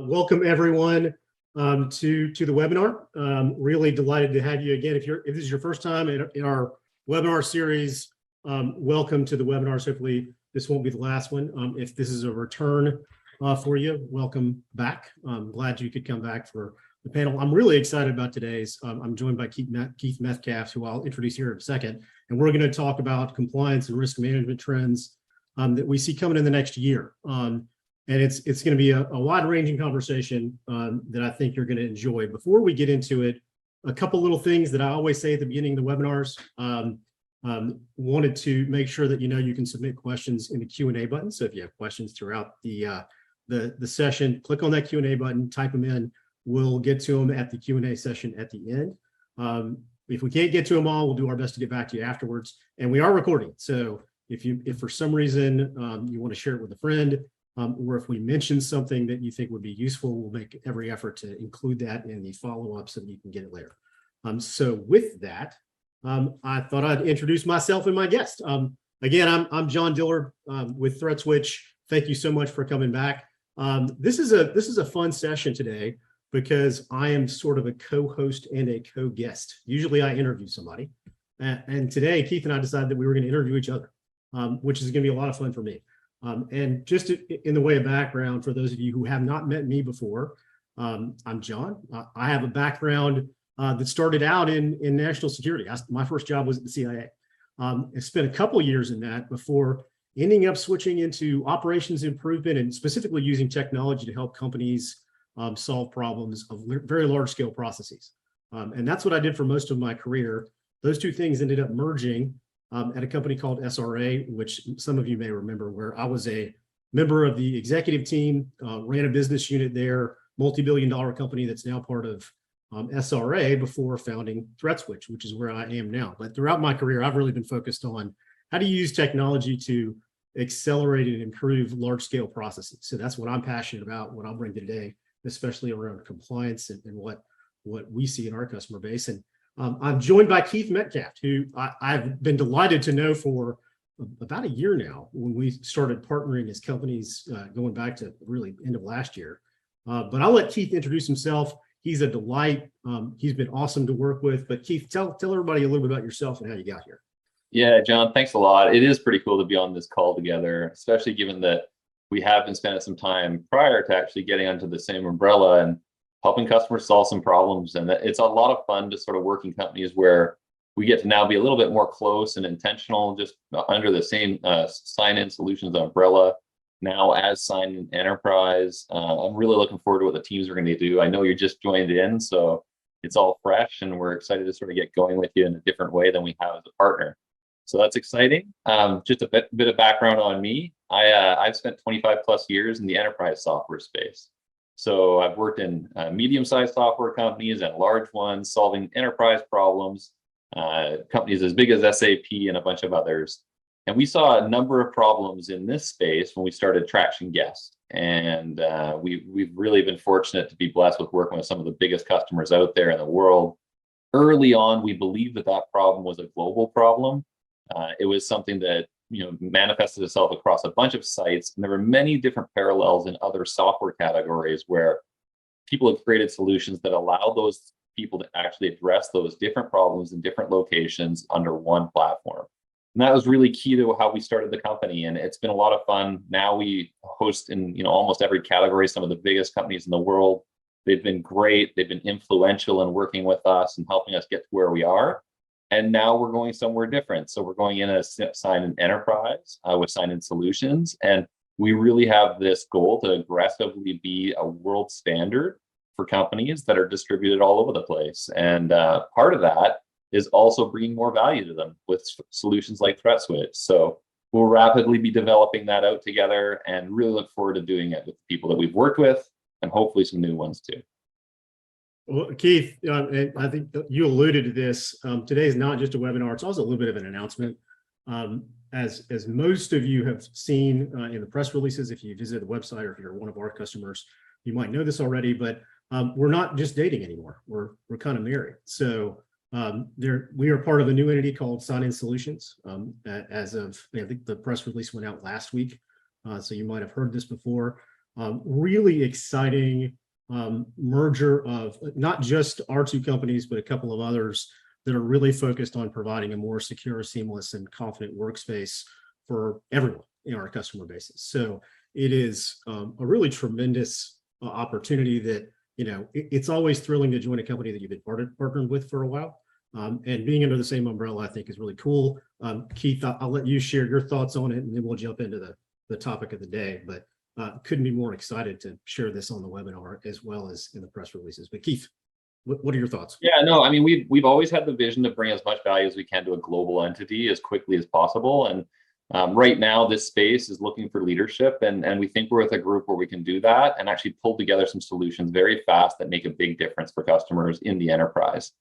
Welcome everyone to the webinar. Really delighted to have you again. If this is your first time in our webinar series, welcome to the webinars. Hopefully this won't be the last one. If this is a return for you, welcome back. I'm glad you could come back for the panel. I'm really excited about today's. I'm joined by Keith Metcalfe, who I'll introduce here in a second, and we're going to talk about compliance and risk management trends that we see coming in the next year. And it's going to be a wide-ranging conversation that I think you're going to enjoy. Before we get into it, a couple little things that I always say at the beginning of the webinars. Wanted to make sure that you can submit questions in the Q&A button. So if you have questions throughout the session, click on that Q&A button, type them in. We'll get to them at the Q&A session at the end. If we can't get to them all, we'll do our best to get back to you afterwards. And we are recording. So if for some reason you want to share it with a friend, or if we mention something that you think would be useful, we'll make every effort to include that in the follow-up so that you can get it later. So with that, I thought I'd introduce myself and my guest. Again, I'm John Dillard with ThreatSwitch. Thank you so much for coming back. This is a fun session today because I am sort of a co-host and a co-guest. Usually I interview somebody. And today, Keith and I decided that we were going to interview each other, which is going to be a lot of fun for me. And just in the way of background, for those of you who have not met me before, I'm John. I have a background that started out in national security. My first job was at the CIA. I spent a couple years in that before ending up switching into operations improvement and specifically using technology to help companies solve problems of very large scale processes. And that's what I did for most of my career. Those two things ended up merging at a company called SRA, which some of you may remember, where I was a member of the executive team, ran a business unit there, multi-billion-dollar company that's now part of SRA before founding ThreatSwitch, which is where I am now. But throughout my career, I've really been focused on how to use technology to accelerate and improve large-scale processes. So that's what I'm passionate about, what I'll bring today, especially around compliance and what we see in our customer base. And I'm joined by Keith Metcalfe, who I've been delighted to know for about a year now when we started partnering as companies going back to really end of last year. But I'll let Keith introduce himself. He's a delight. He's been awesome to work with. But Keith, tell everybody a little bit about yourself and how you got here. Yeah, John, thanks a lot. It is pretty cool to be on this call together, especially given that we have been spending some time prior to actually getting under the same umbrella and helping customers solve some problems. And it's a lot of fun to sort of work in companies where we get to now be a little bit more close and intentional, just under the same sign-in solutions umbrella, now as sign-in enterprise. I'm really looking forward to what the teams are going to do. I know you just joined in, so it's all fresh, and we're excited to sort of get going with you in a different way than we have as a partner. So that's exciting. Just a bit of background on me. I've spent 25 plus years in the enterprise software space. So I've worked in medium-sized software companies and large ones, solving enterprise problems, companies as big as SAP and a bunch of others. And we saw a number of problems in this space when we started Traction Guest. And we've really been fortunate to be blessed with working with some of the biggest customers out there in the world. Early on, we believed that problem was a global problem. It was something that manifested itself across a bunch of sites, and there were many different parallels in other software categories where people have created solutions that allow those people to actually address those different problems in different locations under one platform. And that was really key to how we started the company, and it's been a lot of fun. Now we host in almost every category some of the biggest companies in the world. They've been great. They've been influential in working with us and helping us get to where we are. And now we're going somewhere different. So we're going in as sign-in enterprise with sign-in solutions. And we really have this goal to aggressively be a world standard for companies that are distributed all over the place. And part of that is also bringing more value to them with solutions like ThreatSwitch. So we'll rapidly be developing that out together and really look forward to doing it with the people that we've worked with and hopefully some new ones too. Well, Keith, I think you alluded to this. Today is not just a webinar; it's also a little bit of an announcement. As most of you have seen in the press releases, if you visit the website or if you're one of our customers, you might know this already. But we're not just dating anymore; we're kind of married. So we are part of a new entity called Sign-in Solutions. As of I think the press release went out last week, so you might have heard this before. really exciting merger of not just our two companies, but a couple of others that are really focused on providing a more secure, seamless, and confident workspace for everyone in our customer bases. So it is a really tremendous opportunity that, it's always thrilling to join a company that you've been partnered with for a while. And being under the same umbrella, I think, is really cool. Keith, I'll let you share your thoughts on it, and then we'll jump into the topic of the day. But couldn't be more excited to share this on the webinar as well as in the press releases. But Keith, what are your thoughts? Yeah, no, I mean, we've always had the vision to bring as much value as we can to a global entity as quickly as possible. And right now, this space is looking for leadership, and we think we're with a group where we can do that and actually pull together some solutions very fast that make a big difference for customers in the enterprise.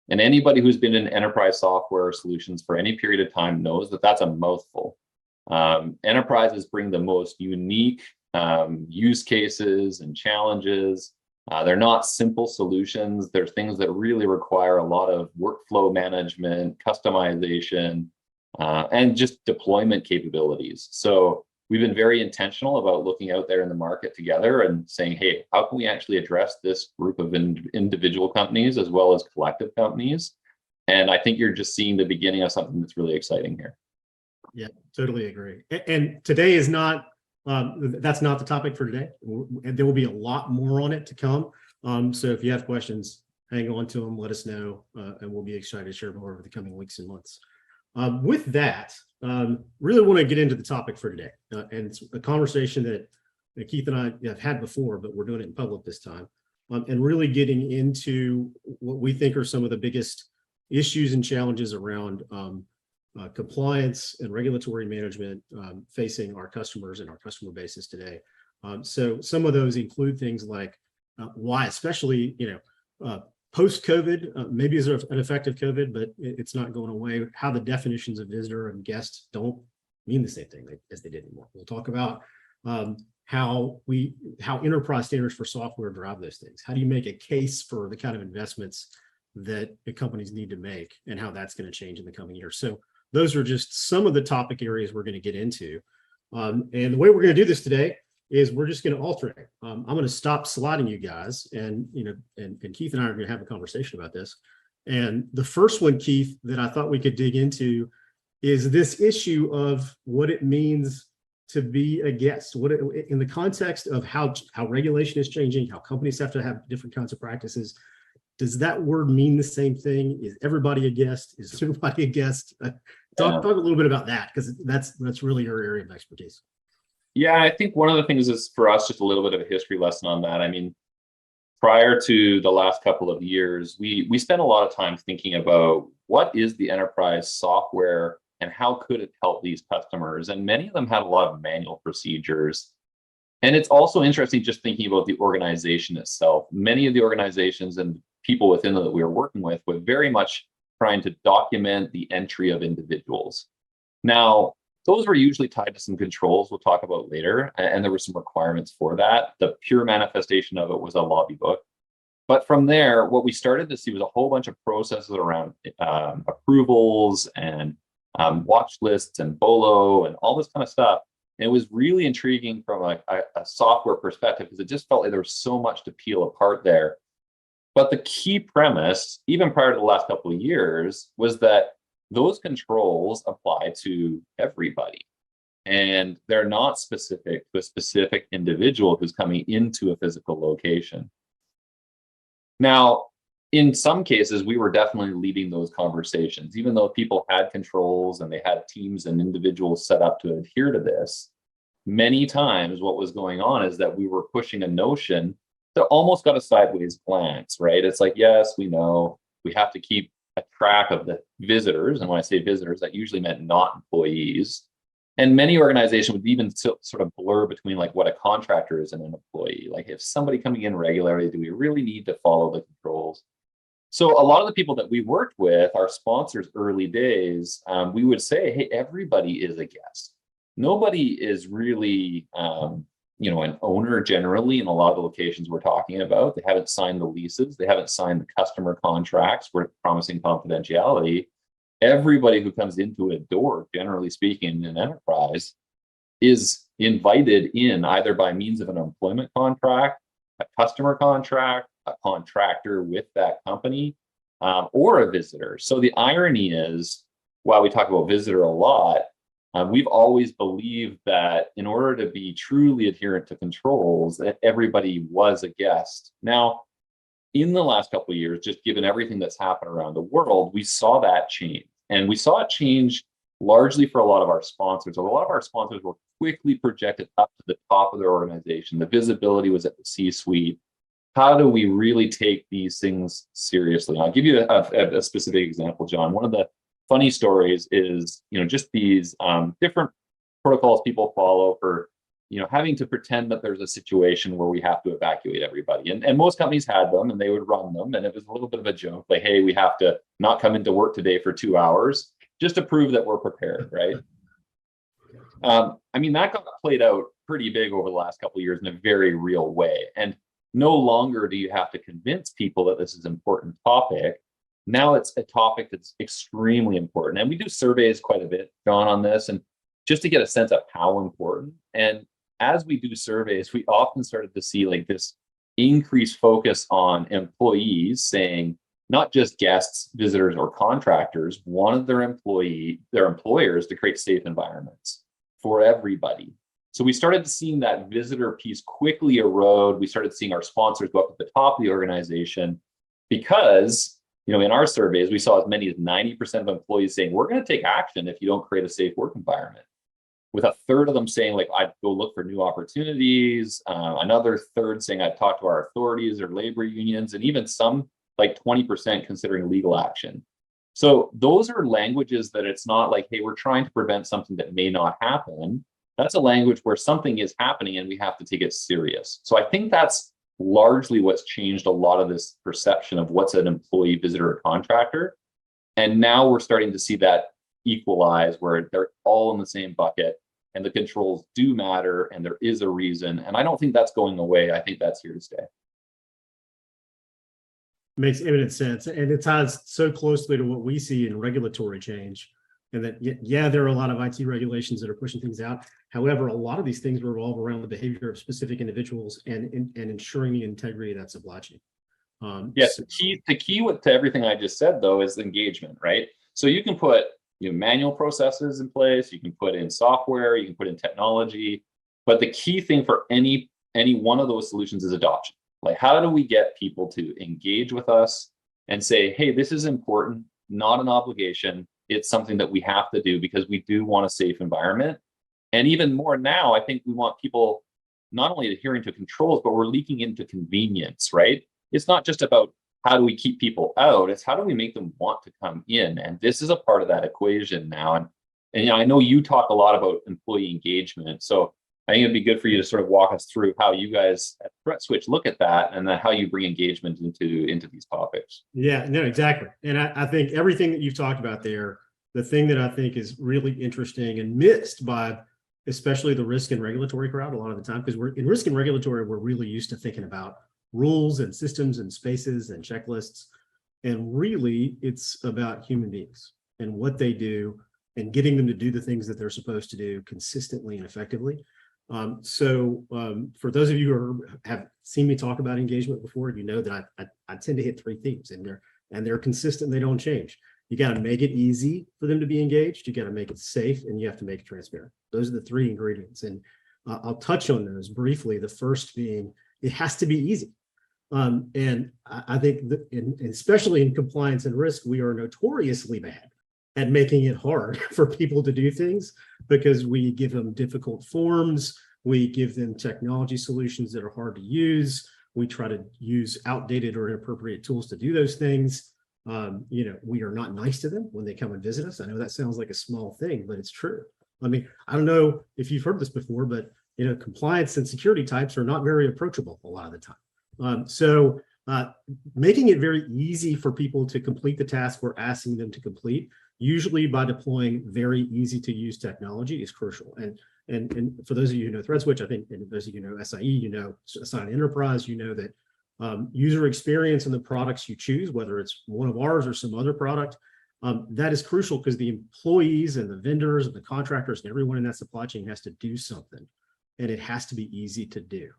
And anybody who's been in enterprise software solutions for any period of time knows that that's a mouthful. Enterprises bring the most unique use cases and challenges. They're not simple solutions. They're things that really require a lot of workflow management, customization, and just deployment capabilities. So we've been very intentional about looking out there in the market together and saying, hey, how can we actually address this group of individual companies as well as collective companies? And I think you're just seeing the beginning of something that's really exciting here. Yeah, totally agree. And today is not, that's not the topic for today. There will be a lot more on it to come. So if you have questions, hang on to them, let us know, and we'll be excited to share more over the coming weeks and months. With that, really want to get into the topic for today. And it's a conversation that Keith and I have had before, but we're doing it in public this time. And really getting into what we think are some of the biggest issues and challenges around compliance and regulatory management facing our customers and our customer bases today. So some of those include things like why, especially, post-COVID, maybe as an effect of COVID, but it's not going away, how the definitions of visitor and guest don't mean the same thing as they did anymore. We'll talk about how enterprise standards for software drive those things. How do you make a case for the kind of investments that the companies need to make, and how that's going to change in the coming years. So those are just some of the topic areas we're going to get into. And the way we're going to do this today is we're just going to alternate. I'm going to stop sliding you guys, and Keith and I are going to have a conversation about this. And the first one, Keith, that I thought we could dig into is this issue of what it means to be a guest. What in the context of how regulation is changing, how companies have to have different kinds of practices. Does that word mean the same thing? Is everybody a guest? Is everybody a guest? Talk a little bit about that, because that's really your area of expertise. Yeah, I think one of the things is for us just a little bit of a history lesson on that. I mean, prior to the last couple of years, we spent a lot of time thinking about what is the enterprise software and how could it help these customers. And many of them had a lot of manual procedures. And it's also interesting just thinking about the organization itself. Many of the organizations and people within that we were working with were very much trying to document the entry of individuals. Now, those were usually tied to some controls we'll talk about later, and there were some requirements for that. The pure manifestation of it was a lobby book. But from there, what we started to see was a whole bunch of processes around approvals and watch lists and BOLO and all this kind of stuff. And it was really intriguing from a software perspective, because it just felt like there was so much to peel apart there. But the key premise, even prior to the last couple of years, was that those controls apply to everybody. And they're not specific to a specific individual who's coming into a physical location. Now, in some cases, we were definitely leading those conversations, even though people had controls and they had teams and individuals set up to adhere to this. Many times what was going on is that we were pushing a notion that almost got a sideways glance, right? It's like, yes, we know we have to keep a track of the visitors. And when I say visitors, that usually meant not employees. And many organizations would even sort of blur between like what a contractor is and an employee. Like, if somebody coming in regularly, do we really need to follow the controls? So a lot of the people that we worked with, our sponsors early days, we would say, hey, everybody is a guest. Nobody is really, an owner generally in a lot of the locations we're talking about. They haven't signed the leases. They haven't signed the customer contracts. We're promising confidentiality. Everybody who comes into a door, generally speaking, in an enterprise, is invited in either by means of an employment contract, a customer contract, a contractor with that company, or a visitor. So the irony is, while we talk about visitor a lot, we've always believed that in order to be truly adherent to controls, that everybody was a guest. Now, in the last couple of years, just given everything that's happened around the world, we saw that change. And we saw it change largely for a lot of our sponsors. A lot of our sponsors were quickly projected up to the top of their organization. The visibility was at the C-suite. How do we really take these things seriously? I'll give you a specific example, John. One of the funny stories is, just these different protocols people follow for, having to pretend that there's a situation where we have to evacuate everybody. And most companies had them and they would run them. And it was a little bit of a joke, like, hey, we have to not come into work today for 2 hours just to prove that we're prepared, right? That got played out pretty big over the last couple of years in a very real way. And no longer do you have to convince people that this is an important topic. Now it's a topic that's extremely important. And we do surveys quite a bit, John, on this, and just to get a sense of how important. And as we do surveys, we often started to see like this increased focus on employees saying, not just guests, visitors, or contractors, wanted their employers to create safe environments for everybody. So we started seeing that visitor piece quickly erode. We started seeing our sponsors go up to the top of the organization because, in our surveys, we saw as many as 90% of employees saying, we're going to take action if you don't create a safe work environment. With a third of them saying, like, I'd go look for new opportunities. Another third saying, I'd talk to our authorities or labor unions, and even some, like 20%, considering legal action. So those are languages that it's not like, hey, we're trying to prevent something that may not happen. That's a language where something is happening and we have to take it serious. So I think that's largely what's changed a lot of this perception of what's an employee, visitor, or contractor. And now we're starting to see that equalize where they're all in the same bucket and the controls do matter and there is a reason. And I don't think that's going away. I think that's here to stay. Makes eminent sense. And it ties so closely to what we see in regulatory change. And that, yeah, there are a lot of IT regulations that are pushing things out. However, a lot of these things revolve around the behavior of specific individuals and ensuring the integrity of that supply chain. Yes, the key to everything I just said, though, is engagement, right? So you can put manual processes in place, you can put in software, you can put in technology, but the key thing for any one of those solutions is adoption. Like, how do we get people to engage with us and say, hey, this is important, not an obligation. It's something that we have to do because we do want a safe environment. And even more now, I think we want people not only adhering to controls, but we're leaking into convenience, right? It's not just about how do we keep people out, it's how do we make them want to come in? And this is a part of that equation now. And I know you talk a lot about employee engagement. So I think it'd be good for you to sort of walk us through how you guys at ThreatSwitch look at that and then how you bring engagement into these topics. Yeah, no, exactly. And I think everything that you've talked about there, the thing that I think is really interesting and missed by especially the risk and regulatory crowd a lot of the time, because we're in risk and regulatory, we're really used to thinking about rules and systems and spaces and checklists. And really, it's about human beings and what they do and getting them to do the things that they're supposed to do consistently and effectively. For those of you who have seen me talk about engagement before, you know that I tend to hit 3 themes, and they're consistent. They don't change. You got to make it easy for them to be engaged. You got to make it safe, and you have to make it transparent. Those are the 3 ingredients, and I'll touch on those briefly. The first being it has to be easy, and I think that especially in compliance and risk, we are notoriously bad at making it hard for people to do things because we give them difficult forms. We give them technology solutions that are hard to use. We try to use outdated or inappropriate tools to do those things. We are not nice to them when they come and visit us. I know that sounds like a small thing, but it's true. I mean, I don't know if you've heard this before, but compliance and security types are not very approachable a lot of the time. So making it very easy for people to complete the task we're asking them to complete, usually by deploying very easy to use technology, is crucial. And for those of you who know ThreatSwitch, I think, and those of you who know SIE, Assign Enterprise, that user experience in the products you choose, whether it's one of ours or some other product, That is crucial because the employees and the vendors and the contractors and everyone in that supply chain has to do something, and it has to be easy to do.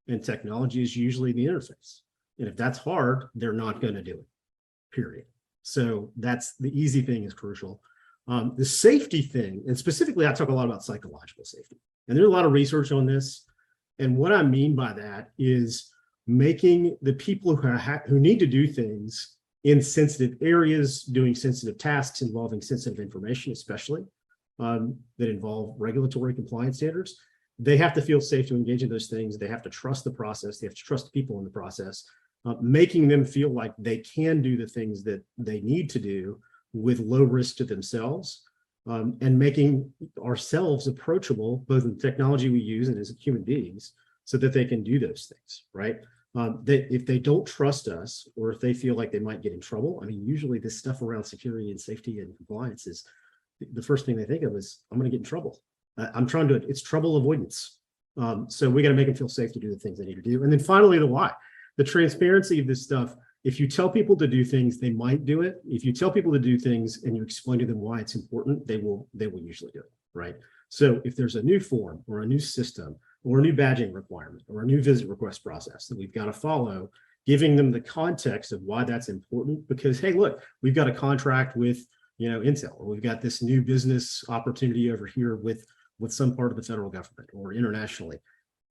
And technology is usually the interface. And if that's hard, they're not going to do it, period. So that's the easy thing is crucial. The safety thing, and specifically, I talk a lot about psychological safety. And there's a lot of research on this. And what I mean by that is making the people who need to do things in sensitive areas, doing sensitive tasks involving sensitive information, especially that involve regulatory compliance standards, they have to feel safe to engage in those things. They have to trust the process. They have to trust the people in the process, making them feel like they can do the things that they need to do with low risk to themselves, and making ourselves approachable, both in the technology we use and as human beings, so that they can do those things, right? If they don't trust us, or if they feel like they might get in trouble, I mean, usually this stuff around security and safety and compliance is the first thing they think of is, I'm going to get in trouble. It's trouble avoidance. So we got to make them feel safe to do the things they need to do. And then finally, the why, the transparency of this stuff. If you tell people to do things, they might do it. If you tell people to do things and you explain to them why it's important, they will usually do it, right? So if there's a new form or a new system or a new badging requirement or a new visit request process that we've got to follow, giving them the context of why that's important, because, hey, look, we've got a contract with, Intel, or we've got this new business opportunity over here with some part of the federal government or internationally.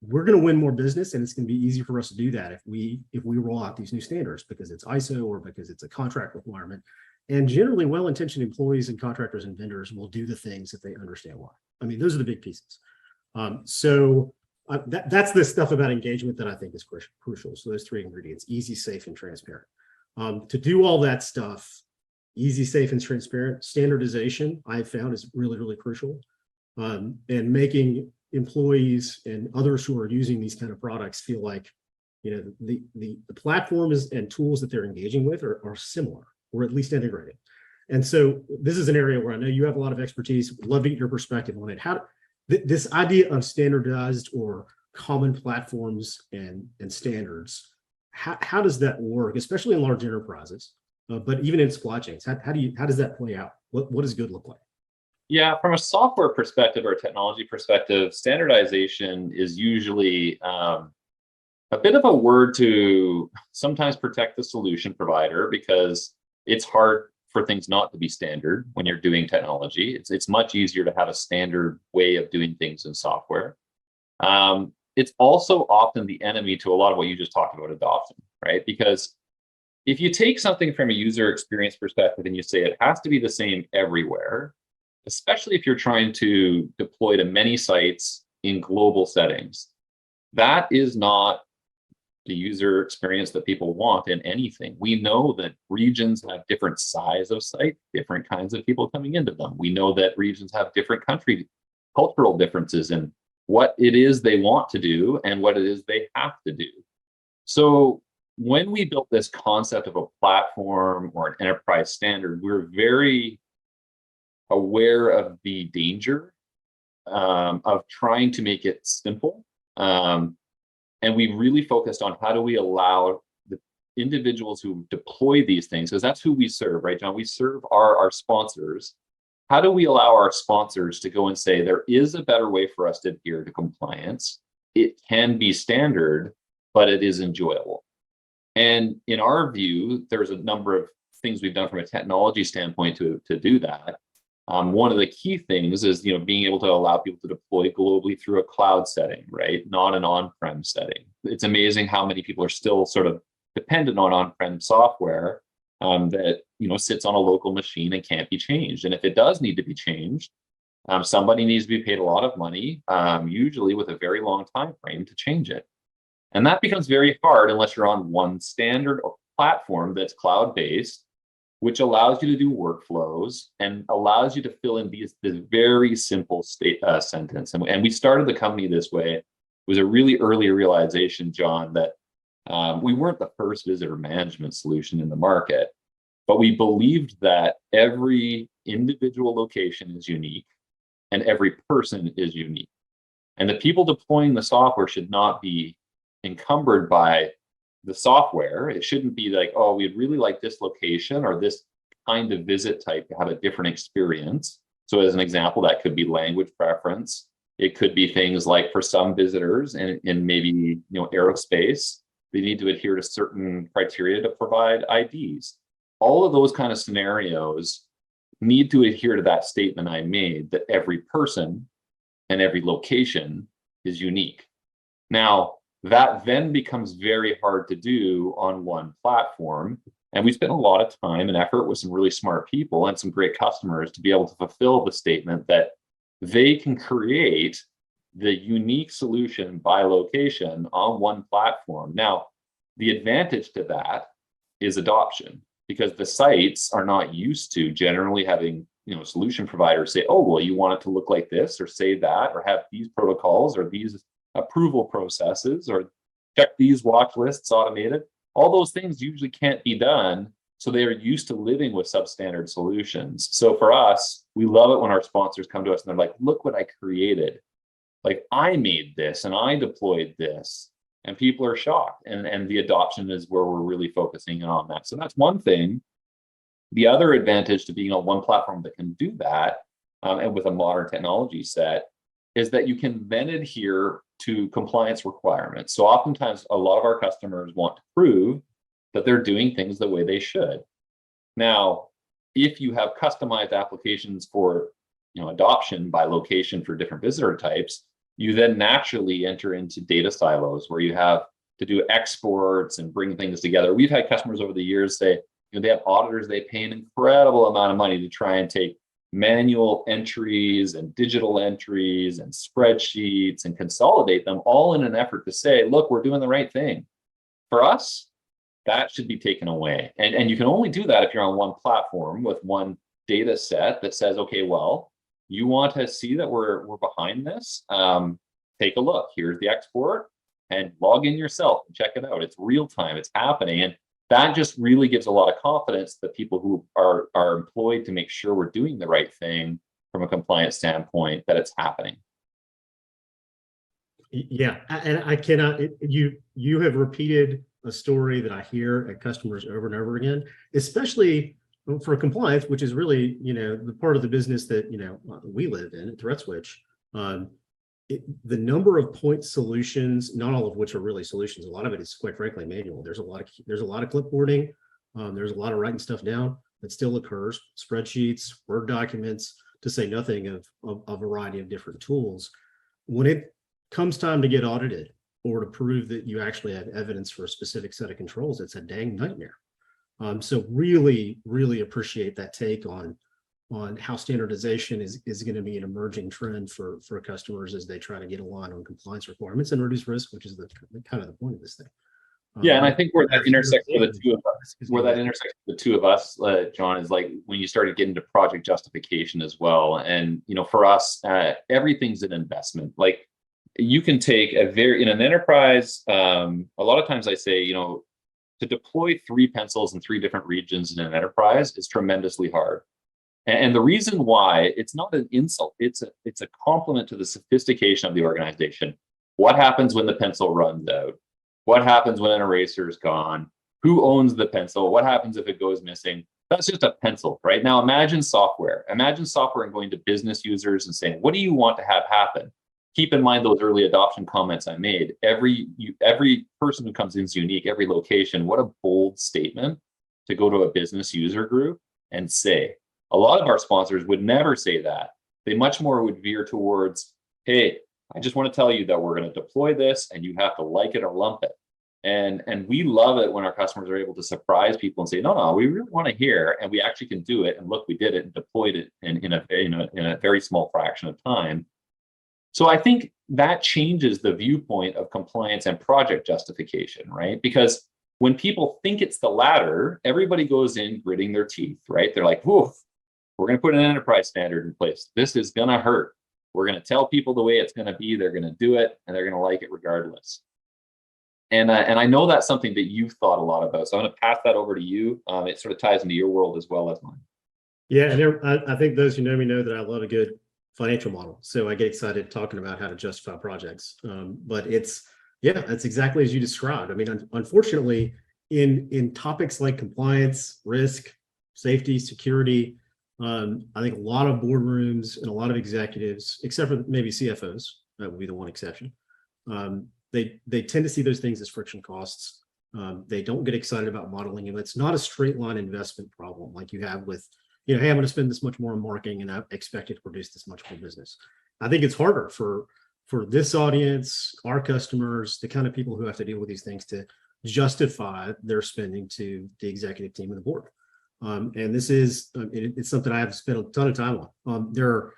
We're going to win more business, and it's going to be easy for us to do that if we roll out these new standards, because it's ISO or because it's a contract requirement. And generally, well-intentioned employees and contractors and vendors will do the things if they understand why. I mean, those are the big pieces. That's the stuff about engagement that I think is crucial. So those three ingredients: easy, safe, and transparent. To do all that stuff, easy, safe, and transparent, standardization I've found is really, really crucial. And making employees and others who are using these kind of products feel like, the platforms and tools that they're engaging with are similar, or at least integrated. And so this is an area where I know you have a lot of expertise. Would love to get your perspective on it. This idea of standardized or common platforms and standards, how does that work, especially in large enterprises, but even in supply chains? How does that play out? What does good look like? Yeah, from a software perspective or a technology perspective, standardization is usually a bit of a word to sometimes protect the solution provider, because it's hard for things not to be standard when you're doing technology. It's much easier to have a standard way of doing things in software. It's also often the enemy to a lot of what you just talked about, adoption, right? Because if you take something from a user experience perspective and you say it has to be the same everywhere, especially if you're trying to deploy to many sites in global settings, that is not the user experience that people want in anything. We know that regions have different size of site, different kinds of people coming into them. We know that regions have different cultural differences in what it is they want to do and what it is they have to do. So when we built this concept of a platform or an enterprise standard, we're very aware of the danger of trying to make it simple. And we really focused on how do we allow the individuals who deploy these things, because that's who we serve, right, John? We serve our sponsors. How do we allow our sponsors to go and say, there is a better way for us to adhere to compliance? It can be standard, but it is enjoyable. And in our view, there's a number of things we've done from a technology standpoint to do that. One of the key things is, being able to allow people to deploy globally through a cloud setting, right? Not an on-prem setting. It's amazing how many people are still sort of dependent on on-prem software that, sits on a local machine and can't be changed. And if it does need to be changed, somebody needs to be paid a lot of money, usually with a very long time frame to change it. And that becomes very hard unless you're on one standard or platform that's cloud-based, which allows you to do workflows and allows you to fill in this very simple sentence. And we started the company this way. It was a really early realization, John, that we weren't the first visitor management solution in the market, but we believed that every individual location is unique and every person is unique. And the people deploying the software should not be encumbered by the software. It shouldn't be like, oh, we'd really like this location or this kind of visit type to have a different experience. So as an example, that could be language preference. It could be things like for some visitors in maybe aerospace, they need to adhere to certain criteria to provide IDs. All of those kind of scenarios need to adhere to that statement I made that every person and every location is unique. Now, that then becomes very hard to do on one platform. And we spent a lot of time and effort with some really smart people and some great customers to be able to fulfill the statement that they can create the unique solution by location on one platform. Now, the advantage to that is adoption, because the sites are not used to generally having solution providers say, oh, well, you want it to look like this or say that or have these protocols or these approval processes or check these watch lists automated. All those things usually can't be done. So they are used to living with substandard solutions. So for us, we love it when our sponsors come to us and they're like, look what I created. Like, I made this and I deployed this. And people are shocked. And the adoption is where we're really focusing on that. So that's one thing. The other advantage to being on one platform that can do that, and with a modern technology set, is that you can then adhere to compliance requirements. So oftentimes, a lot of our customers want to prove that they're doing things the way they should. Now, if you have customized applications for adoption by location for different visitor types, you then naturally enter into data silos where you have to do exports and bring things together. We've had customers over the years say, they have auditors, they pay an incredible amount of money to try and take manual entries and digital entries and spreadsheets and consolidate them all in an effort to say, look, we're doing the right thing. For us, that should be taken away. And you can only do that if you're on one platform with one data set that says, okay, well, you want to see that we're behind this? Take a look. Here's the export and log in yourself and check it out. It's real time. It's happening. And that just really gives a lot of confidence that people who are employed to make sure we're doing the right thing from a compliance standpoint, that it's happening. Yeah, and I cannot, you have repeated a story that I hear at customers over and over again, especially for compliance, which is really, the part of the business that, we live in at ThreatSwitch. The number of point solutions, not all of which are really solutions, a lot of it is quite frankly manual. There's a lot of clipboarding. There's a lot of writing stuff down that still occurs, spreadsheets, Word documents, to say nothing of a variety of different tools. When it comes time to get audited or to prove that you actually have evidence for a specific set of controls, it's a dang nightmare. So really, really appreciate that take on how standardization is going to be an emerging trend for customers as they try to get aligned on compliance requirements and reduce risk, which is the kind of the point of this thing. Yeah, and I think where that intersects with the two of us, John, is like when you started getting to project justification as well. And for us, everything's an investment. Like, you can take in an enterprise, a lot of times I say, to deploy 3 pencils in 3 different regions in an enterprise is tremendously hard. And the reason why, it's not an insult, it's a compliment to the sophistication of the organization. What happens when the pencil runs out? What happens when an eraser is gone? Who owns the pencil? What happens if it goes missing? That's just a pencil, right? Now imagine software. Imagine software and going to business users and saying, what do you want to have happen? Keep in mind those early adoption comments I made. Every person who comes in is unique, every location. What a bold statement to go to a business user group and say. A lot of our sponsors would never say that. They much more would veer towards, hey, I just want to tell you that we're going to deploy this and you have to like it or lump it. And we love it when our customers are able to surprise people and say, no, we really want to hear, and we actually can do it. And look, we did it and deployed it in a very small fraction of time. So I think that changes the viewpoint of compliance and project justification, right? Because when people think it's the latter, everybody goes in gritting their teeth, right? They're like, woof, we're going to put an enterprise standard in place. This is going to hurt. We're going to tell people the way it's going to be. They're going to do it, and they're going to like it regardless. And I know that's something that you've thought a lot about. So I'm going to pass that over to you. It sort of ties into your world as well as mine. Yeah, and I think those who know me know that I love a good financial model. So I get excited talking about how to justify projects. But it's exactly as you described. I mean, unfortunately, in topics like compliance, risk, safety, security. I think a lot of boardrooms and a lot of executives, except for maybe CFOs, that would be the one exception. They tend to see those things as friction costs. They don't get excited about modeling, and it's not a straight line investment problem like you have with, hey, I'm going to spend this much more on marketing and I expect it to produce this much more business. I think it's harder for this audience, our customers, the kind of people who have to deal with these things to justify their spending to the executive team and the board. And this is, it's something I have spent a ton of time on. There are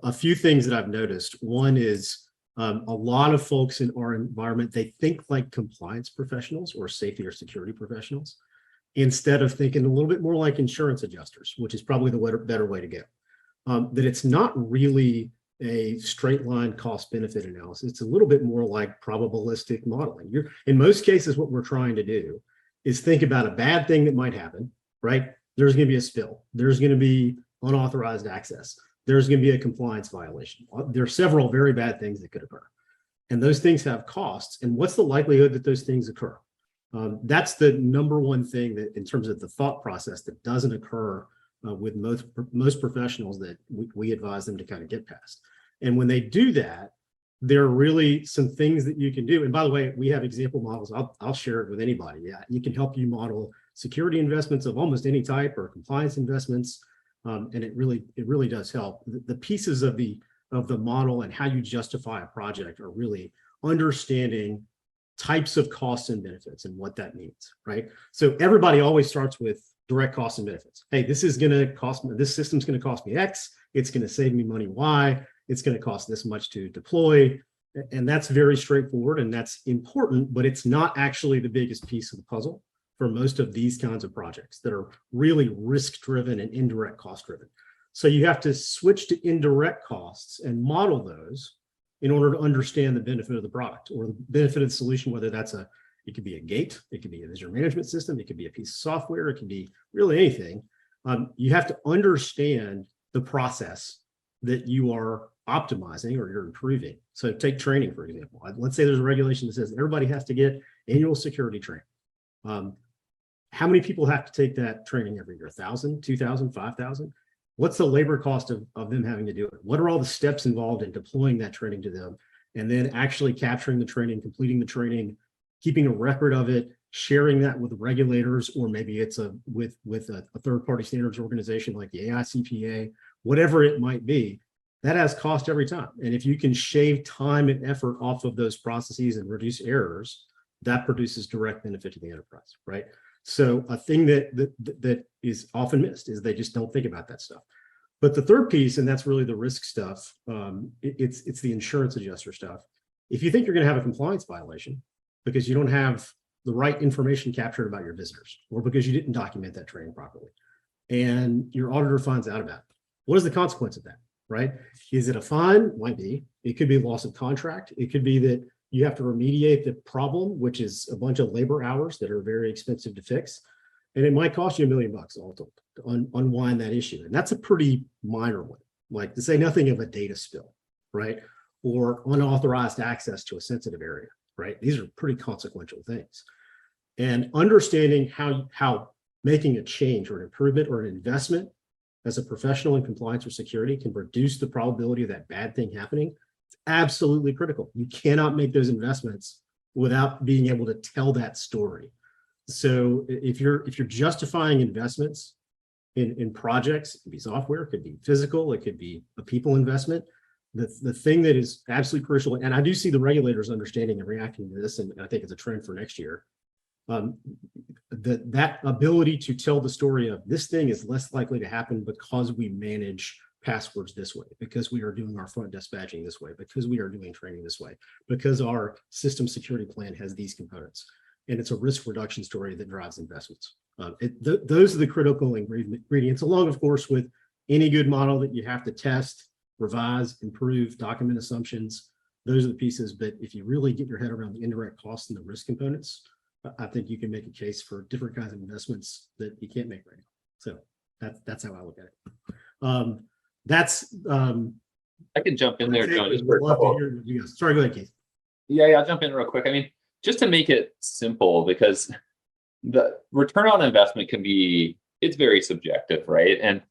a few things that I've noticed. One is a lot of folks in our environment, they think like compliance professionals or safety or security professionals, instead of thinking a little bit more like insurance adjusters, which is probably the better way to go. That it's not really a straight line cost benefit analysis. It's a little bit more like probabilistic modeling. In most cases, what we're trying to do is think about a bad thing that might happen, right? There's going to be a spill. There's going to be unauthorized access. There's going to be a compliance violation. There are several very bad things that could occur. And those things have costs. And what's the likelihood that those things occur? That's the number one thing that, in terms of the thought process, that doesn't occur with most professionals that we advise them to kind of get past. And when they do that, there are really some things that you can do. And by the way, we have example models. I'll share it with anybody. Yeah, you can help you model security investments of almost any type or compliance investments. And it really does help. The pieces of the model and how you justify a project are really understanding types of costs and benefits and what that means, right? So everybody always starts with direct costs and benefits. Hey, this is going to cost me, this system's going to cost me X. It's going to save me money Y. It's going to cost this much to deploy. And that's very straightforward and that's important, but it's not actually the biggest piece of the puzzle for most of these kinds of projects that are really risk-driven and indirect cost-driven. So you have to switch to indirect costs and model those in order to understand the benefit of the product or the benefit of the solution, whether that's it could be a gate, it could be a visitor management system, it could be a piece of software, it could be really anything. You have to understand the process that you are optimizing or you're improving. So take training, for example. Let's say there's a regulation that says everybody has to get annual security training. How many people have to take that training every year? 1,000, 2,000, 5,000? What's the labor cost of them having to do it? What are all the steps involved in deploying that training to them? And then actually capturing the training, completing the training, keeping a record of it, sharing that with regulators, or maybe it's with a third-party standards organization like the AICPA, whatever it might be. That has cost every time. And if you can shave time and effort off of those processes and reduce errors, that produces direct benefit to the enterprise, right? So a thing that is often missed is they just don't think about that stuff. But the third piece, and that's really the risk stuff, it's the insurance adjuster stuff. If you think you're going to have a compliance violation because you don't have the right information captured about your visitors, or because you didn't document that training properly, and your auditor finds out about it, what is the consequence of that, right? Is it a fine? Might be. It could be loss of contract. It could be that you have to remediate the problem, which is a bunch of labor hours that are very expensive to fix. And it might cost you $1 million all told to unwind that issue. And that's a pretty minor one, like to say nothing of a data spill, right? Or unauthorized access to a sensitive area, right? These are pretty consequential things. And understanding how making a change or an improvement or an investment as a professional in compliance or security can reduce the probability of that bad thing happening, it's absolutely critical. You cannot make those investments without being able to tell that story. So if you're justifying investments in projects, it could be software, it could be physical, it could be a people investment. The thing that is absolutely crucial, and I do see the regulators understanding and reacting to this, and I think it's a trend for next year, that ability to tell the story of this thing is less likely to happen because we manage passwords this way, because we are doing our front desk badging this way, because we are doing training this way, because our system security plan has these components. And it's a risk reduction story that drives investments. Those are the critical ingredients, along, of course, with any good model that you have to test, revise, improve, document assumptions. Those are the pieces. But if you really get your head around the indirect costs and the risk components, I think you can make a case for different kinds of investments that you can't make right now. So that's how I look at it. I can jump in there, John. Sorry, go ahead, Keith. Yeah, I'll jump in real quick. I mean, just to make it simple, because the return on investment can be it's very subjective, right? And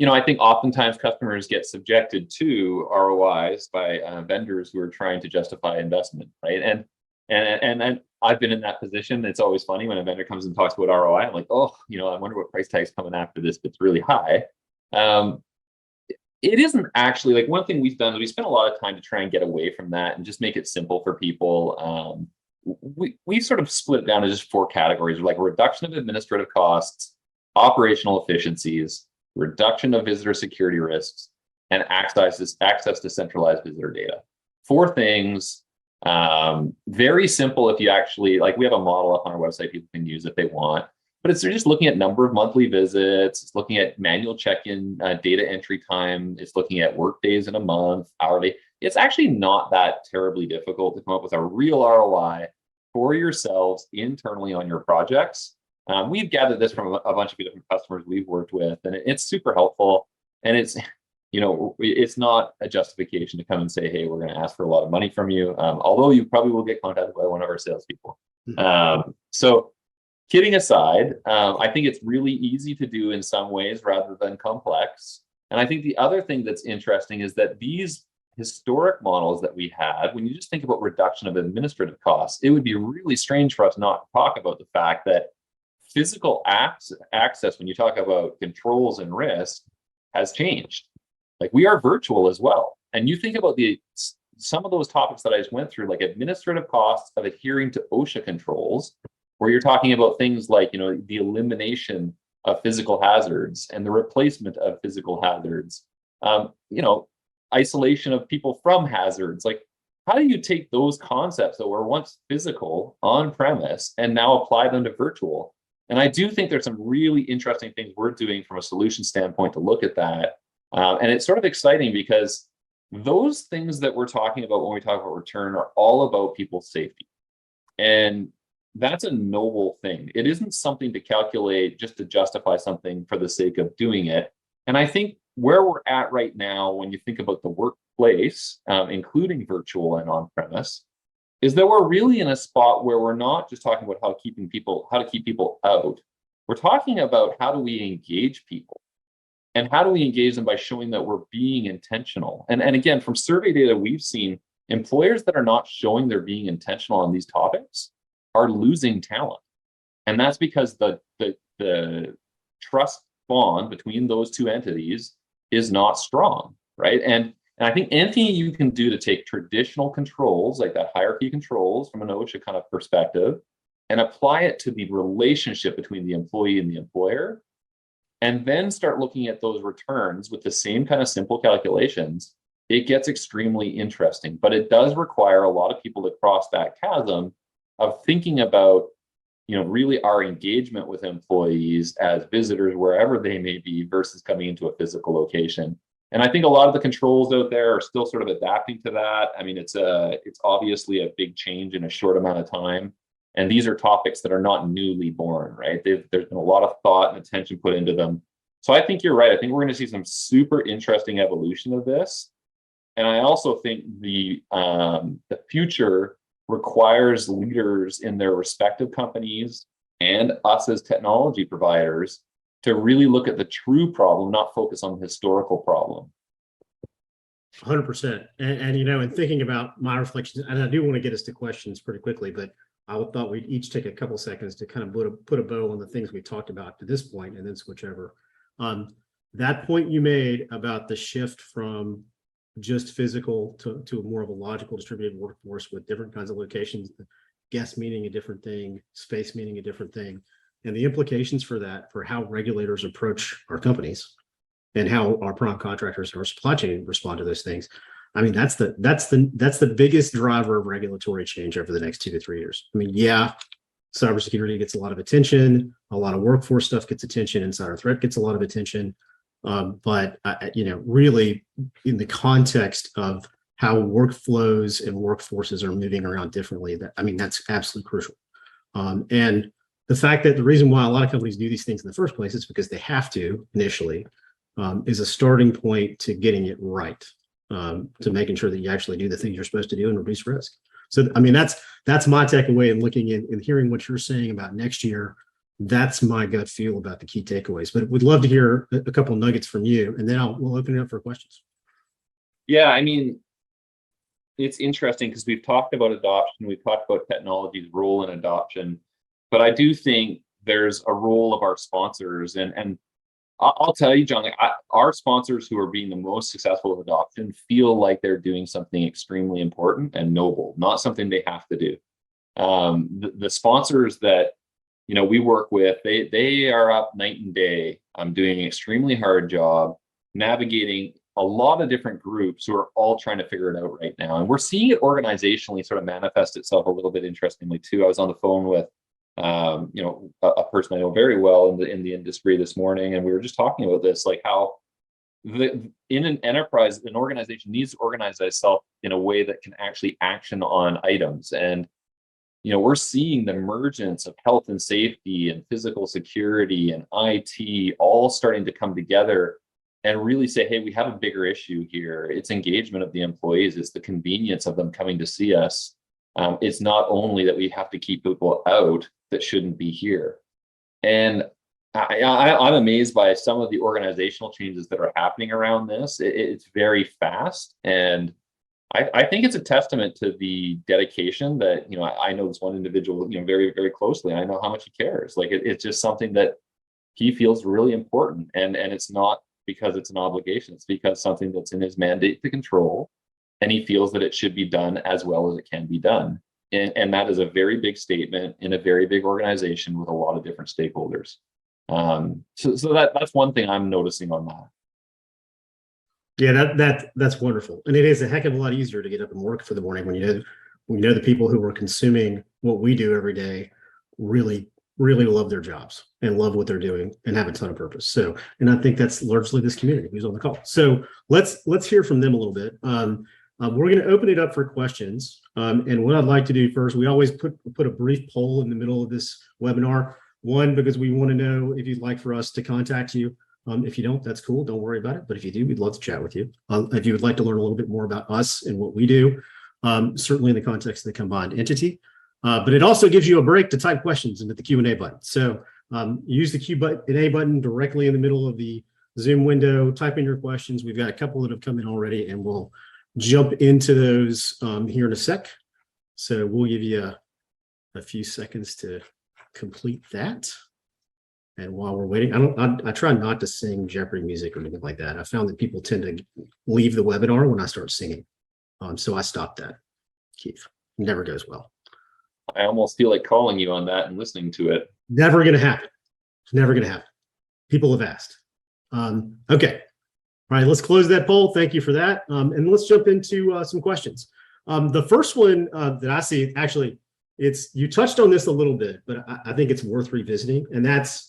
I think oftentimes customers get subjected to ROIs by vendors who are trying to justify investment, right? And I've been in that position. It's always funny when a vendor comes and talks about ROI. I'm like, oh, I wonder what price tag's coming after this, but it's really high. It isn't actually, like, one thing we've done is we spent a lot of time to try and get away from that and just make it simple for people. We sort of split it down to just 4 categories, like reduction of administrative costs, operational efficiencies, reduction of visitor security risks, and access to centralized visitor data. 4 things, very simple. If you actually, like, we have a model up on our website people can use if they want, but they're just looking at number of monthly visits, it's looking at manual check-in data entry time, it's looking at work days in a month, hourly. It's actually not that terribly difficult to come up with a real ROI for yourselves internally on your projects. We've gathered this from a bunch of different customers we've worked with, and it's super helpful. And it's, it's not a justification to come and say, hey, we're going to ask for a lot of money from you. Although you probably will get contacted by one of our salespeople. So kidding aside, I think it's really easy to do in some ways rather than complex. And I think the other thing that's interesting is that these historic models that we had, when you just think about reduction of administrative costs, it would be really strange for us not to talk about the fact that physical access, when you talk about controls and risk, has changed. Like, we are virtual as well. And you think about some of those topics that I just went through, like administrative costs of adhering to OSHA controls, where you're talking about things like, the elimination of physical hazards and the replacement of physical hazards, isolation of people from hazards. Like, how do you take those concepts that were once physical on premise and now apply them to virtual? And I do think there's some really interesting things we're doing from a solution standpoint to look at that. And it's sort of exciting because those things that we're talking about when we talk about return are all about people's safety. And that's a noble thing. It isn't something to calculate just to justify something for the sake of doing it. And I think where we're at right now, when you think about the workplace, including virtual and on-premise, is that we're really in a spot where we're not just talking about how to keep people out. We're talking about how do we engage people, and how do we engage them by showing that we're being intentional. And again, from survey data we've seen, employers that are not showing they're being intentional on these topics are losing talent. And that's because the trust bond between those two entities is not strong, right? And I think anything you can do to take traditional controls, like that hierarchy controls from an OSHA kind of perspective, and apply it to the relationship between the employee and the employer, and then start looking at those returns with the same kind of simple calculations, it gets extremely interesting. But it does require a lot of people to cross that chasm of thinking about, really our engagement with employees as visitors wherever they may be versus coming into a physical location. And I think a lot of the controls out there are still sort of adapting to that. I mean, it's obviously a big change in a short amount of time. And these are topics that are not newly born, right? There's been a lot of thought and attention put into them. So I think you're right. I think we're going to see some super interesting evolution of this. And I also think the future requires leaders in their respective companies and us as technology providers to really look at the true problem, not focus on the historical problem. 100%. And in thinking about my reflections, and I do want to get us to questions pretty quickly, but I thought we'd each take a couple seconds to kind of put a bow on the things we talked about to this point and then switch over. That point you made about the shift from just physical to more of a logical distributed workforce with different kinds of locations, guest meaning a different thing, space meaning a different thing, and the implications for that, for how regulators approach our companies and how our prime contractors or supply chain respond to those things. I mean, that's the biggest driver of regulatory change over the next 2 to 3 years. I mean, yeah, cybersecurity gets a lot of attention, a lot of workforce stuff gets attention, insider threat gets a lot of attention. But really, in the context of how workflows and workforces are moving around differently, that's absolutely crucial. And the fact that the reason why a lot of companies do these things in the first place is because they have to initially, is a starting point to getting it right, to making sure that you actually do the things you're supposed to do and reduce risk. So, that's my takeaway in looking at and hearing what you're saying about next year. That's my gut feel about the key takeaways, but we'd love to hear a couple nuggets from you, and then we'll open it up for questions. Yeah, I mean, it's interesting because we've talked about adoption, we've talked about technology's role in adoption, but I do think there's a role of our sponsors, and I'll tell you, John, like our sponsors who are being the most successful with adoption feel like they're doing something extremely important and noble, not something they have to do. The sponsors that we work with, they are up night and day, doing an extremely hard job navigating a lot of different groups who are all trying to figure it out right now. And we're seeing it organizationally sort of manifest itself a little bit interestingly too. I was on the phone with a person I know very well in the industry this morning, and we were just talking about this, like how in an enterprise, an organization needs to organize itself in a way that can actually action on items. And we're seeing the emergence of health and safety and physical security and IT all starting to come together and really say, hey, we have a bigger issue here. It's engagement of the employees. It's the convenience of them coming to see us. It's not only that we have to keep people out that shouldn't be here. And I'm amazed by some of the organizational changes that are happening around this. It's very fast. And I think it's a testament to the dedication that, I know this one individual, very, very closely. I know how much he cares. Like it's just something that he feels really important. And it's not because it's an obligation. It's because something that's in his mandate to control. And he feels that it should be done as well as it can be done. And that is a very big statement in a very big organization with a lot of different stakeholders. So that's one thing I'm noticing on that. Yeah, that's wonderful, and it is a heck of a lot easier to get up and work for the morning when you know the people who are consuming what we do every day really love their jobs and love what they're doing and have a ton of purpose. So, and I think that's largely this community who's on the call. So let's hear from them a little bit. We're going to open it up for questions, and what I'd like to do first, we always put a brief poll in the middle of this webinar. One, because we want to know if you'd like for us to contact you. If you don't, that's cool. Don't worry about it. But if you do, we'd love to chat with you. If you would like to learn a little bit more about us and what we do, certainly in the context of the combined entity. But it also gives you a break to type questions into the Q&A button. So use the Q&A button directly in the middle of the Zoom window. Type in your questions. We've got a couple that have come in already, and we'll jump into those here in a sec. So we'll give you a few seconds to complete that. And while we're waiting, I try not to sing Jeopardy music or anything like that. I found that people tend to leave the webinar when I start singing. So I stopped that, Keith. Never goes well. I almost feel like calling you on that and listening to it. Never going to happen. It's never going to happen. People have asked. Okay. All right, let's close that poll. Thank you for that. And let's jump into some questions. The first one that I see, actually, you touched on this a little bit, but I think it's worth revisiting, and that's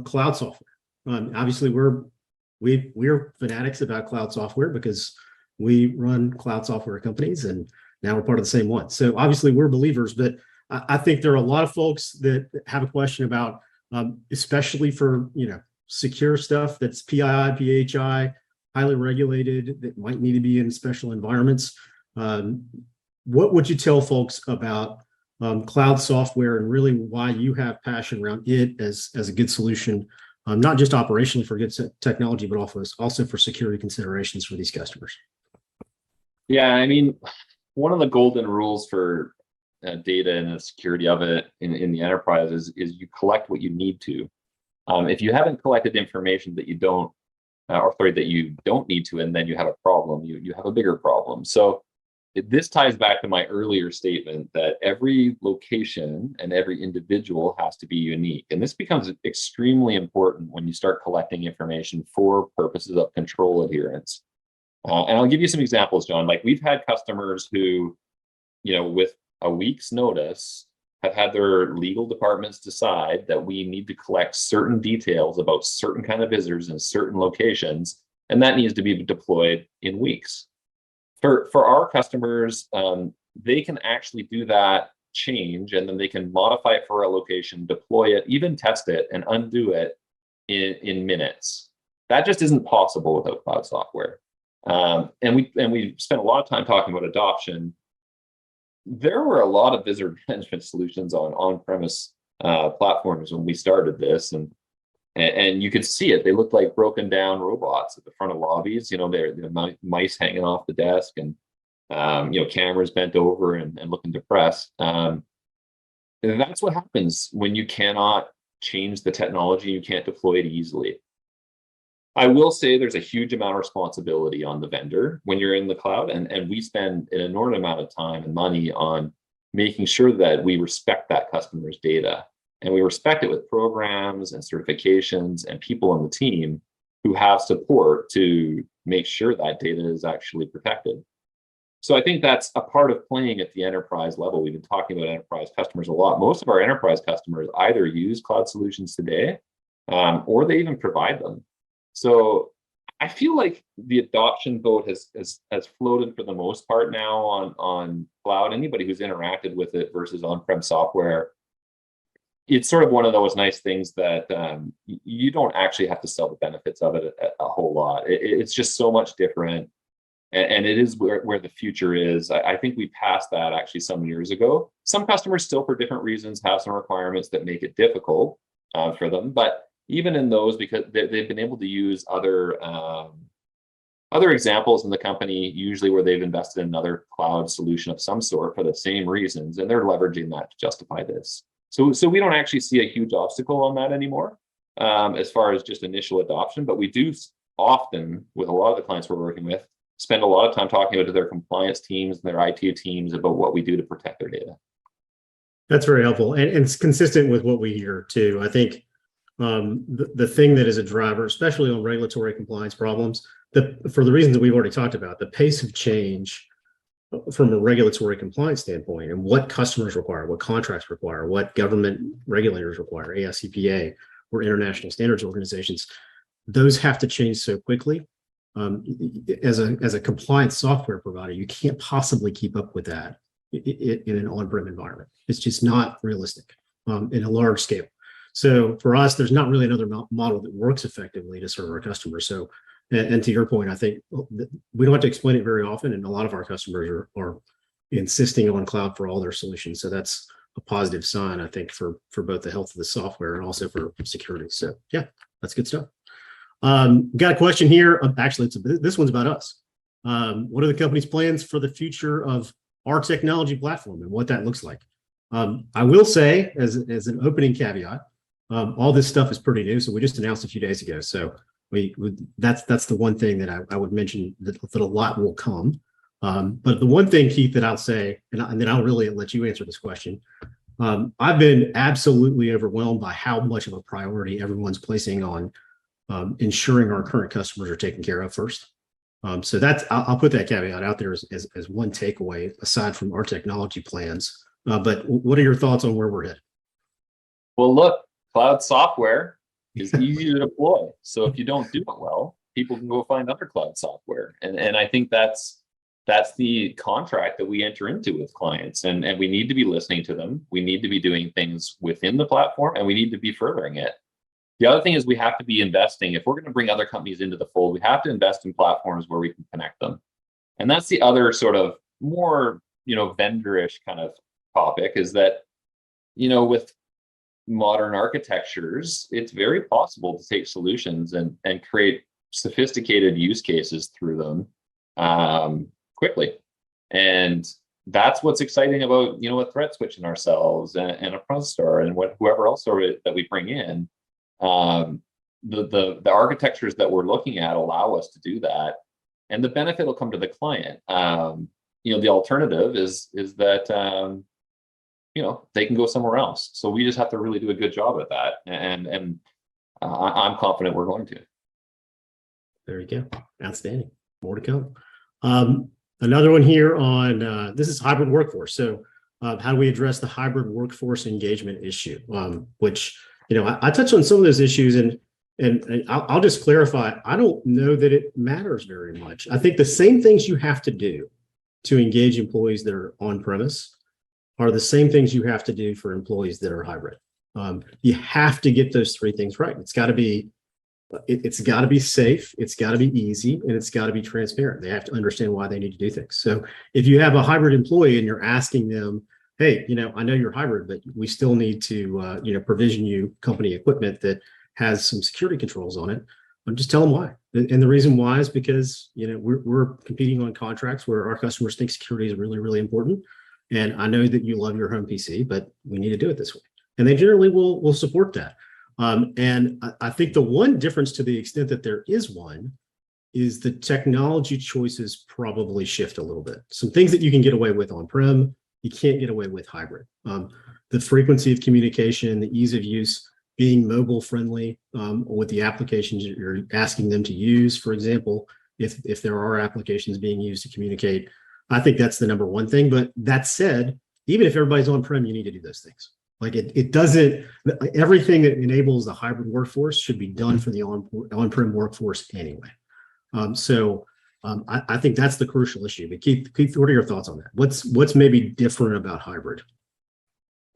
cloud software. Obviously, we're fanatics about cloud software because we run cloud software companies, and now we're part of the same one. So obviously, we're believers, but I think there are a lot of folks that have a question about, especially for secure stuff that's PII, PHI, highly regulated, that might need to be in special environments. What would you tell folks about cloud software and really why you have passion around it as a good solution, not just operationally for good technology, but also for security considerations for these customers? Yeah, I mean, one of the golden rules for data and the security of it in the enterprise is you collect what you need to. If you haven't collected information that you don't need to, and then you have a problem, you have a bigger problem. So this ties back to my earlier statement that every location and every individual has to be unique. And this becomes extremely important when you start collecting information for purposes of control adherence. And I'll give you some examples, John. Like we've had customers who, with a week's notice, have had their legal departments decide that we need to collect certain details about certain kind of visitors in certain locations, and that needs to be deployed in weeks. For our customers, they can actually do that change, and then they can modify it for a location, deploy it, even test it, and undo it in minutes. That just isn't possible without cloud software. And we spent a lot of time talking about adoption. There were a lot of visitor management solutions on-premise platforms when we started this, and you could see it. They looked like broken down robots at the front of lobbies. They're mice hanging off the desk, and cameras bent over and looking depressed. And that's what happens when you cannot change the technology. You can't deploy it easily. I will say there's a huge amount of responsibility on the vendor when you're in the cloud, and we spend an enormous amount of time and money on making sure that we respect that customer's data, and we respect it with programs and certifications and people on the team who have support to make sure that data is actually protected. So I think that's a part of playing at the enterprise level. We've been talking about enterprise customers a lot. Most of our enterprise customers either use cloud solutions today, or they even provide them. So I feel like the adoption boat has floated for the most part now on cloud. Anybody who's interacted with it versus on-prem software, it's sort of one of those nice things that you don't actually have to sell the benefits of it a whole lot. It's just so much different, and it is where the future is. I think we passed that actually some years ago. Some customers still, for different reasons, have some requirements that make it difficult for them, but even in those, because they've been able to use other examples in the company, usually where they've invested in another cloud solution of some sort for the same reasons, and they're leveraging that to justify this. So we don't actually see a huge obstacle on that anymore, as far as just initial adoption. But we do often, with a lot of the clients we're working with, spend a lot of time talking about their compliance teams and their IT teams about what we do to protect their data. That's very helpful, and it's consistent with what we hear too. I think the thing that is a driver, especially on regulatory compliance problems, for the reasons that we've already talked about, the pace of change from a regulatory compliance standpoint, and what customers require, what contracts require, what government regulators require, AICPA or international standards organizations, those have to change so quickly. As a compliance software provider, you can't possibly keep up with that in an on-prem environment. It's just not realistic in a large scale. So for us, there's not really another model that works effectively to serve our customers. So, and to your point, I think we don't have to explain it very often, and a lot of our customers are insisting on cloud for all their solutions. So that's a positive sign, I think, for both the health of the software and also for security. So yeah, that's good stuff. Got a question here. Actually, this one's about us. What are the company's plans for the future of our technology platform and what that looks like? I will say, as an opening caveat, all this stuff is pretty new. So we just announced a few days ago. So that's the one thing that I would mention, that a lot will come. But the one thing, Keith, that I'll say, and then I'll really let you answer this question. I've been absolutely overwhelmed by how much of a priority everyone's placing on ensuring our current customers are taken care of first. So I'll put that caveat out there as one takeaway, aside from our technology plans. But what are your thoughts on where we're headed? Well, look, cloud software is easy to deploy. So if you don't do it well, people can go find other cloud software. And I think that's the contract that we enter into with clients. And we need to be listening to them. We need to be doing things within the platform, and we need to be furthering it. The other thing is we have to be investing. If we're going to bring other companies into the fold, we have to invest in platforms where we can connect them. And that's the other sort of more, vendorish kind of topic, is that, with modern architectures, it's very possible to take solutions and create sophisticated use cases through them quickly. And that's what's exciting about, a ThreatSwitch and ourselves and a Frontstar and whoever else that we bring in. The architectures that we're looking at allow us to do that, and the benefit will come to the client. The alternative is that they can go somewhere else. So we just have to really do a good job at that, and I'm confident we're going to. There you go. Outstanding. More to come. Another one here on this is hybrid workforce. So how do we address the hybrid workforce engagement issue? Which I touched on some of those issues, and I'll just clarify. I don't know that it matters very much. I think the same things you have to do to engage employees that are on premise are the same things you have to do for employees that are hybrid. You have to get those three things right. It's got to be safe, it's got to be easy, and it's got to be transparent. They have to understand why they need to do things. So if you have a hybrid employee and you're asking them hey, I know you're hybrid, but we still need to, provision you company equipment that has some security controls on it. Just tell them why. And the reason why is because, we're competing on contracts where our customers think security is really, really important. And I know that you love your home PC, but we need to do it this way. And they generally will support that. And I think the one difference, to the extent that there is one, is the technology choices probably shift a little bit. Some things that you can get away with on-prem, you can't get away with hybrid. The frequency of communication, the ease of use, being mobile friendly with the applications you're asking them to use, for example, if there are applications being used to communicate, I think that's the number one thing. But that said, even if everybody's on-prem, you need to do those things. Like it doesn't, everything that enables the hybrid workforce should be done for the on-prem workforce anyway. I think that's the crucial issue. But Keith, what are your thoughts on that? What's maybe different about hybrid?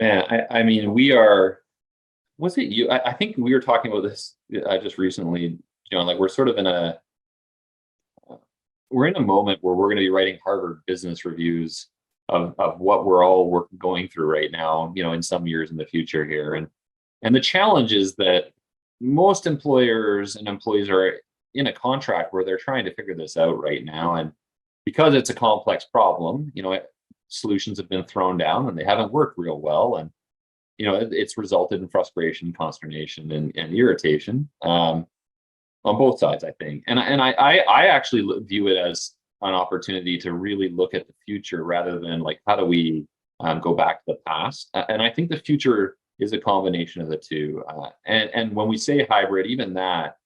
Man, I mean, we are, was it you? I think we were talking about this just recently, John, like we're sort of we're in a moment where we're going to be writing Harvard business reviews of what we're all going through right now, in some years in the future here. And the challenge is that most employers and employees are in a contract where they're trying to figure this out right now. And because it's a complex problem, solutions have been thrown down and they haven't worked real well. And, it's resulted in frustration, consternation, and irritation on both sides, I think. And I actually view it as an opportunity to really look at the future rather than like, how do we go back to the past? And I think the future is a combination of the two. And when we say hybrid, even that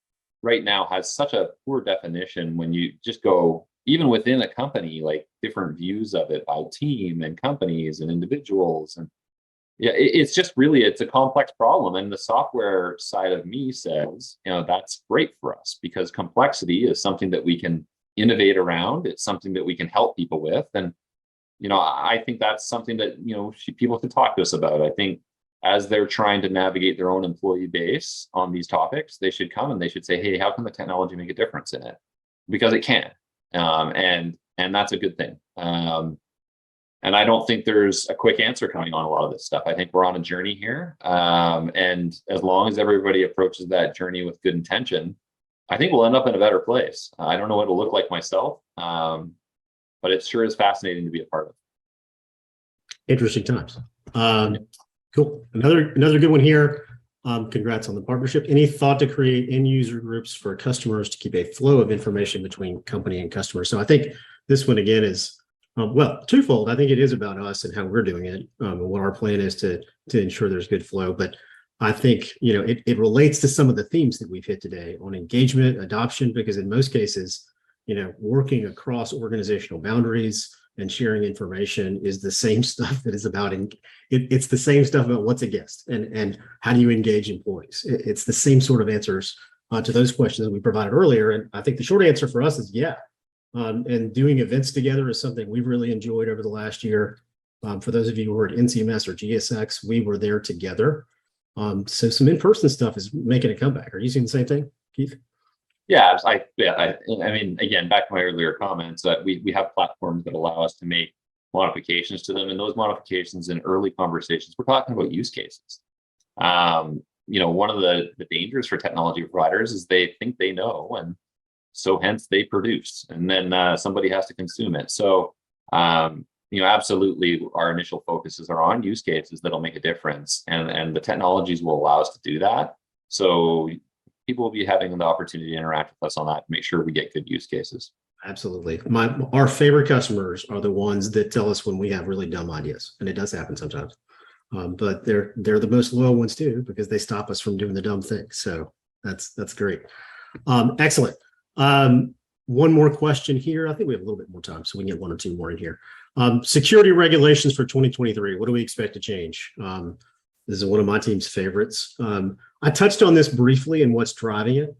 right now has such a poor definition when you just go, even within a company, like different views of it by team and companies and individuals. And yeah, it's just really, it's a complex problem. And the software side of me says, that's great for us because complexity is something that we can innovate around. It's something that we can help people with. And, I think that's something that, people can talk to us about. I think as they're trying to navigate their own employee base on these topics, they should come and they should say, hey, how can the technology make a difference in it? Because it can. And that's a good thing. And I don't think there's a quick answer coming on a lot of this stuff. I think we're on a journey here. And as long as everybody approaches that journey with good intention, I think we'll end up in a better place. I don't know what it'll look like myself, but it sure is fascinating to be a part of. Interesting times. Cool. Another good one here. Congrats on the partnership. Any thought to create end user groups for customers to keep a flow of information between company and customer? So I think this one again is twofold. I think it is about us and how we're doing it, and what our plan is to ensure there's good flow. But I think it relates to some of the themes that we've hit today on engagement, adoption, because in most cases, working across organizational boundaries and sharing information is the same stuff that is about it's the same stuff about what's a guest and how do you engage employees. It's the same sort of answers to those questions that we provided earlier. And I think the short answer for us is yeah. And doing events together is something we've really enjoyed over the last year. For those of you who were at NCMS or GSX, we were there together. So some in-person stuff is making a comeback. Are you seeing the same thing, Keith? Yeah, I mean, again, back to my earlier comments, that we have platforms that allow us to make modifications to them, and those modifications in early conversations, we're talking about use cases. One of the dangers for technology providers is they think they know, and so hence they produce, and then somebody has to consume it. So, absolutely, our initial focuses are on use cases that'll make a difference, and the technologies will allow us to do that. So people will be having the opportunity to interact with us on that to make sure we get good use cases. Absolutely. Our favorite customers are the ones that tell us when we have really dumb ideas, and it does happen sometimes. But they're the most loyal ones too, because they stop us from doing the dumb thing. So that's great. Excellent. One more question here. I think we have a little bit more time, so we can get one or two more in here. Security regulations for 2023. What do we expect to change? This is one of my team's favorites. I touched on this briefly and what's driving it,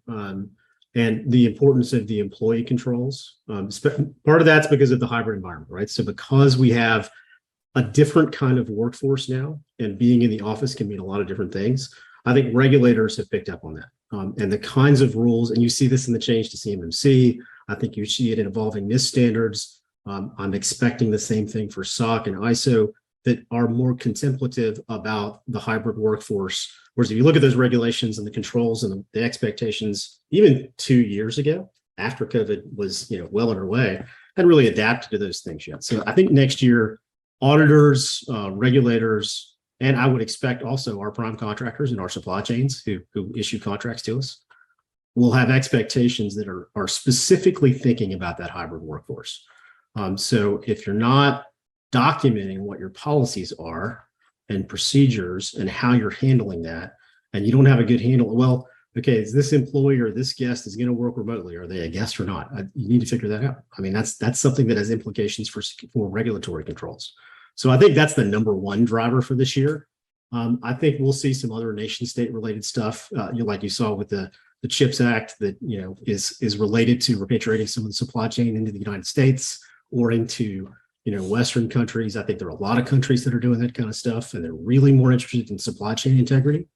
and the importance of the employee controls. Part of that's because of the hybrid environment, right? So because we have a different kind of workforce now, and being in the office can mean a lot of different things, I think regulators have picked up on that. And the kinds of rules, and you see this in the change to CMMC, I think you see it in evolving NIST standards. I'm expecting the same thing for SOC and ISO. that are more contemplative about the hybrid workforce. Whereas if you look at those regulations and the controls and the expectations, even 2 years ago, after COVID was well underway, hadn't really adapted to those things yet. So I think next year, auditors, regulators, and I would expect also our prime contractors and our supply chains who issue contracts to us will have expectations that are specifically thinking about that hybrid workforce. So if you're not documenting what your policies are and procedures and how you're handling that, and you don't have a good handle, well, okay, is this employee or this guest is going to work remotely? Are they a guest or not? You need to figure that out. I mean, that's something that has implications for regulatory controls. So I think that's the number one driver for this year. I think we'll see some other nation state related stuff, like you saw with the CHIPS Act that is related to repatriating some of the supply chain into the United States or into Western countries. I think there are a lot of countries that are doing that kind of stuff, and they're really more interested in supply chain integrity.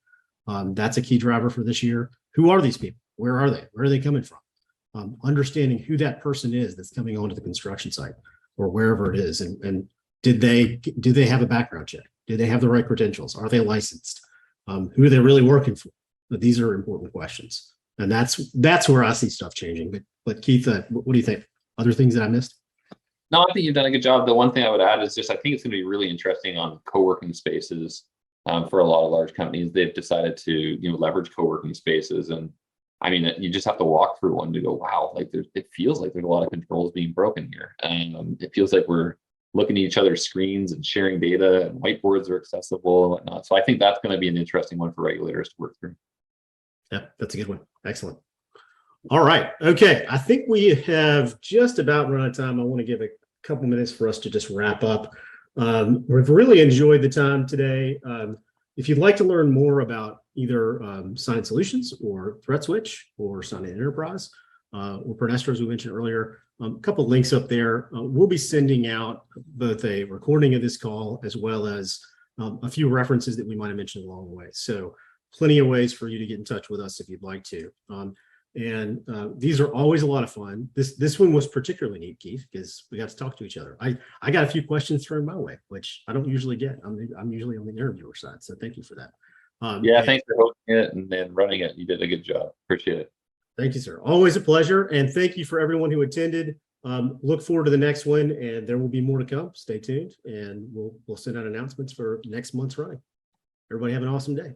That's a key driver for this year. Who are these people? Where are they? Where are they coming from? Understanding who that person is that's coming onto the construction site or wherever it is, and do they have a background check? Do they have the right credentials? Are they licensed? Who are they really working for? But these are important questions, and that's where I see stuff changing. But Keith, what do you think? Other things that I missed? No, I think you've done a good job. The one thing I would add is just I think it's going to be really interesting on co-working spaces. For a lot of large companies, they've decided to leverage co-working spaces, and I mean you just have to walk through one to go, wow, like it feels like there's a lot of controls being broken here, and it feels like we're looking at each other's screens and sharing data, and whiteboards are accessible and whatnot. So I think that's going to be an interesting one for regulators to work through. Yeah, that's a good one. Excellent. All right. Okay. I think we have just about run out of time. I want to give a couple minutes for us to just wrap up. We've really enjoyed the time today. If you'd like to learn more about either Sign Solutions or ThreatSwitch or Sign Enterprise or Pernestra, as we mentioned earlier, a couple of links up there. We'll be sending out both a recording of this call as well as a few references that we might have mentioned along the way. So plenty of ways for you to get in touch with us if you'd like to. And these are always a lot of fun. This one was particularly neat, Keith, because we got to talk to each other. I got a few questions thrown my way, which I don't usually get. I'm usually on the interviewer side, so thank you for that. Thanks for hosting it and running it. You did a good job. Appreciate it. Thank you, sir. Always a pleasure, and thank you for everyone who attended. Look forward to the next one, and there will be more to come. Stay tuned, and we'll send out announcements for next month's running. Everybody have an awesome day.